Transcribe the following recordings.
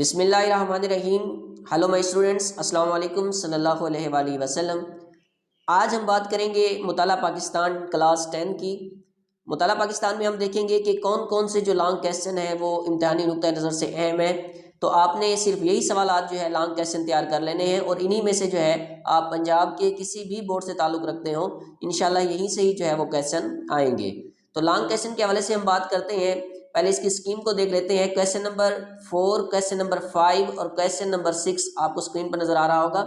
بسم اللہ الرحمن الرحیم۔ ہیلو مائی اسٹوڈنٹس، السلام علیکم صلی اللہ علیہ وآلہ وسلم۔ آج ہم بات کریں گے مطالعہ پاکستان کلاس 10 کی۔ مطالعہ پاکستان میں ہم دیکھیں گے کہ کون کون سے جو لانگ کویسچن ہیں وہ امتحانی نقطۂ نظر سے اہم ہیں۔ تو آپ نے صرف یہی سوالات جو ہے لانگ کویسچن تیار کر لینے ہیں، اور انہی میں سے جو ہے آپ پنجاب کے کسی بھی بورڈ سے تعلق رکھتے ہوں انشاءاللہ یہیں سے ہی جو ہے وہ کویسچن آئیں گے۔ تو لانگ کویسچن کے حوالے سے ہم بات کرتے ہیں۔ پہلے اس کی اسکیم کو دیکھ لیتے ہیں۔ کویسچن نمبر 4، کویسچن نمبر 5 اور کویسچن نمبر 6 آپ کو اسکرین پر نظر آ رہا ہوگا۔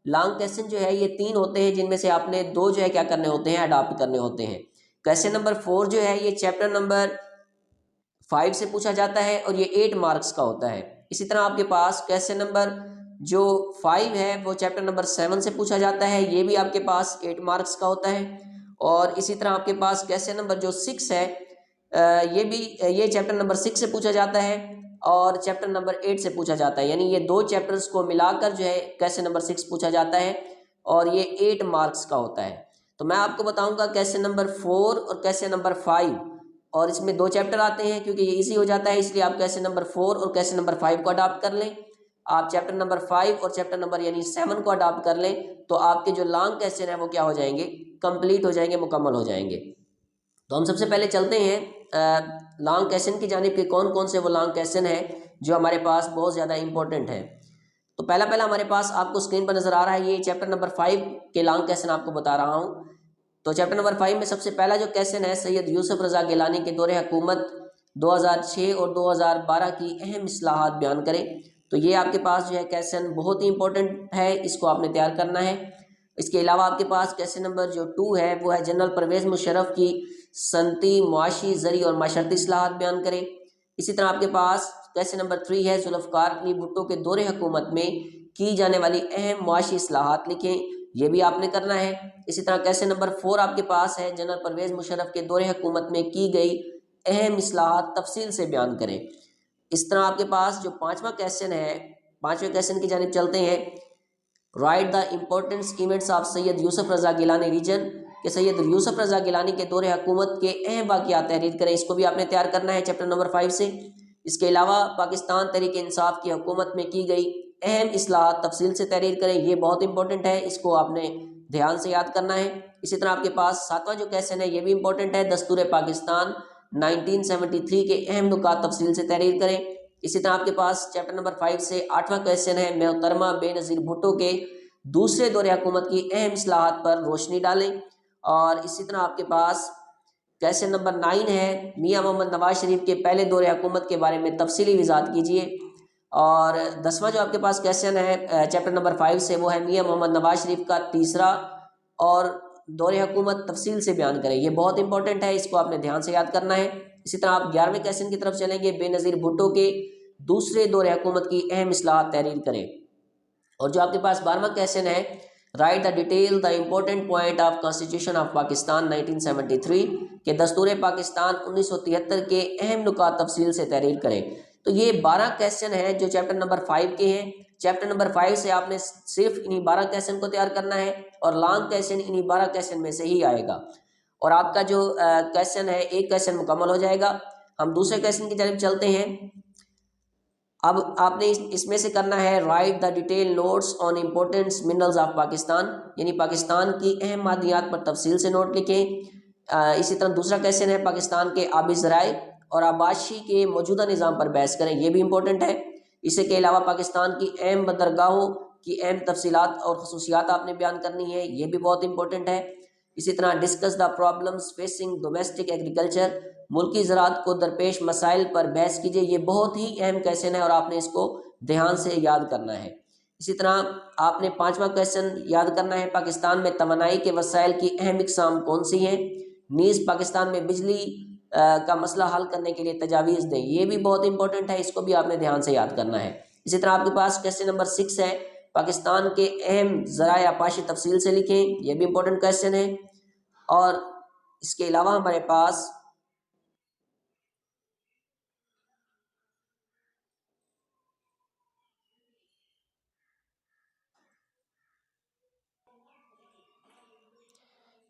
لانگ کویسچن جو ہے یہ 3 ہوتے ہیں، جن میں سے آپ نے 2 جو ہے کیا کرنے ہوتے ہیں، اڈاپٹ کرنے ہوتے ہیں۔ کویسچن نمبر 4 جو ہے یہ چیپٹر نمبر 5 سے پوچھا جاتا ہے اور یہ 8 مارکس کا ہوتا ہے۔ اسی طرح آپ کے پاس کویسچن نمبر جو 5 ہے وہ چیپٹر نمبر 7 سے پوچھا جاتا ہے، یہ بھی آپ کے پاس 8 مارکس کا ہوتا ہے۔ اور اسی طرح آپ کے پاس کویسچن نمبر جو 6 ہے یہ چیپٹر نمبر 6 سے پوچھا جاتا ہے اور چیپٹر نمبر 8 سے پوچھا جاتا ہے، یعنی یہ 2 چیپٹرز کو ملا کر جو ہے کویسچن نمبر 6 پوچھا جاتا ہے اور یہ 8 مارکس کا ہوتا ہے۔ تو میں آپ کو بتاؤں گا کویسچن نمبر 4 اور کویسچن نمبر 5، اور اس میں 2 چیپٹر آتے ہیں کیونکہ یہ ایزی ہو جاتا ہے، اس لیے آپ کویسچن نمبر 4 اور کویسچن نمبر 5 کو اڈاپٹ کر لیں۔ آپ چیپٹر نمبر 5 اور چیپٹر نمبر یعنی 7 کو اڈاپٹ کر لیں تو آپ کے جو لانگ کویسچن ہیں وہ کیا ہو جائیں گے، کمپلیٹ ہو جائیں گے، مکمل ہو جائیں گے۔ تو ہم سب سے پہلے چلتے ہیں لانگ کویسچن کی جانب کے کون کون سے وہ لانگ کویسچن ہیں جو ہمارے پاس بہت زیادہ امپورٹنٹ ہے۔ تو پہلا ہمارے پاس آپ کو اسکرین پر نظر آ رہا ہے، یہ چیپٹر نمبر 5 کے لانگ کویسچن آپ کو بتا رہا ہوں۔ تو چیپٹر نمبر 5 میں سب سے پہلا جو کویسچن ہے سید یوسف رضا گیلانی کے دور حکومت 2006 اور 2012 کی اہم اصلاحات بیان کریں۔ تو یہ آپ کے پاس جو ہے کویسچن بہت ہی امپورٹنٹ ہے، اس کو آپ نے تیار کرنا ہے۔ اس کے علاوہ آپ کے پاس کویسچن نمبر جو 2 ہے وہ ہے جنرل پرویز مشرف کی صنعتی، معاشی، زرعی اور معاشرتی اصلاحات بیان کریں۔ اسی طرح آپ کے پاس کویسچن نمبر 3 ہے ذوالفقار علی بھٹو کے دور حکومت میں کی جانے والی اہم معاشی اصلاحات لکھیں، یہ بھی آپ نے کرنا ہے۔ اسی طرح کویسچن نمبر 4 آپ کے پاس ہے جنرل پرویز مشرف کے دور حکومت میں کی گئی اہم اصلاحات تفصیل سے بیان کریں۔ اس طرح آپ کے پاس جو 5واں کویسچن ہے، 5ویں کویسچن کی جانب چلتے ہیں۔ Write the importance events of Syed Yousuf Raza Gilani region, کہ سید یوسف رضا گیلانی کے دور حکومت کے اہم واقعات تحریر کریں، اس کو بھی آپ نے تیار کرنا ہے چیپٹر نمبر 5 سے۔ اس کے علاوہ پاکستان تحریک انصاف کی حکومت میں کی گئی اہم اصلاحات تفصیل سے تحریر کریں، یہ بہت امپورٹنٹ ہے، اس کو آپ نے دھیان سے یاد کرنا ہے۔ اسی طرح آپ کے پاس 7واں جو کویسچن ہے یہ بھی امپورٹنٹ ہے، دستور پاکستان 1973 کے اہم نکات تفصیل سے تحریر کریں۔ اسی طرح آپ کے پاس چیپٹر نمبر 5 سے 8واں کویسچن ہے محترمہ بے نظیر بھٹو کے دوسرے دور حکومت کی اہم اصلاحات پر روشنی ڈالیں۔ اور اسی طرح آپ کے پاس کویسچن نمبر 9 ہے میاں محمد نواز شریف کے پہلے دور حکومت کے بارے میں تفصیلی وضاحت کیجیے۔ اور 10واں جو آپ کے پاس کویسچن ہے چیپٹر نمبر 5 سے وہ ہے میاں محمد نواز شریف کا تیسرا اور دور حکومت تفصیل سے بیان کریں، یہ بہت امپورٹنٹ ہے، اس کو آپ نے دھیان سے یاد کرنا ہے۔ اسی طرح آپ 11ویں کویسچن کی طرف چلیں گے، بے نظیر بھٹو کے دوسرے دور حکومت کی اہم اصلاحات تحریر کریں۔ اور جو آپ کے پاس 12واں کویسچن ہے write the detail the important point of constitution of Pakistan 1973، کہ دستور پاکستان 1973 کے اہم نکات تفصیل سے تحریر کریں۔ تو یہ 12 کویسچن ہیں جو چیپٹر نمبر 5 کے ہیں۔ چیپٹر نمبر 5 سے آپ نے صرف انہی 12 کویسچن کو تیار کرنا ہے اور لانگ کویسچن انہی 12 کویسچن میں سے ہی آئے گا، اور آپ کا جو کویسچن ہے ایک کویسچن مکمل ہو جائے گا۔ ہم دوسرے کویسچن کی جانب چلتے ہیں۔ اب آپ نے اس میں سے کرنا ہے write the detail notes on importance minerals of Pakistan, یعنی پاکستان کی اہم معدنیات پر تفصیل سے نوٹ لکھیں۔ اسی طرح دوسرا کویسچن ہے پاکستان کے آبی ذرائع اور آبادشی کے موجودہ نظام پر بحث کریں، یہ بھی امپورٹنٹ ہے۔ اس کے علاوہ پاکستان کی اہم بندرگاہوں کی اہم تفصیلات اور خصوصیات آپ نے بیان کرنی ہے، یہ بھی بہت امپورٹنٹ ہے۔ اسی طرح discuss the problems facing domestic agriculture, ملکی زراعت کو درپیش مسائل پر بحث کیجیے، یہ بہت ہی اہم کویسچن ہے اور آپ نے اس کو دھیان سے یاد کرنا ہے۔ اسی طرح آپ نے 5واں کویسچن یاد کرنا ہے پاکستان میں توانائی کے وسائل کی اہم اقسام کون سی ہیں، نیز پاکستان میں بجلی کا مسئلہ حل کرنے کے لیے تجاویز دیں، یہ بھی بہت امپورٹنٹ ہے، اس کو بھی آپ نے دھیان سے یاد کرنا ہے۔ اسی طرح آپ کے پاس کویسچن نمبر 6 ہے پاکستان کے اہم ذرائع آبپاشی تفصیل سے لکھیں، یہ بھی امپورٹنٹ کویسچن ہے۔ اور اس کے علاوہ ہمارے پاس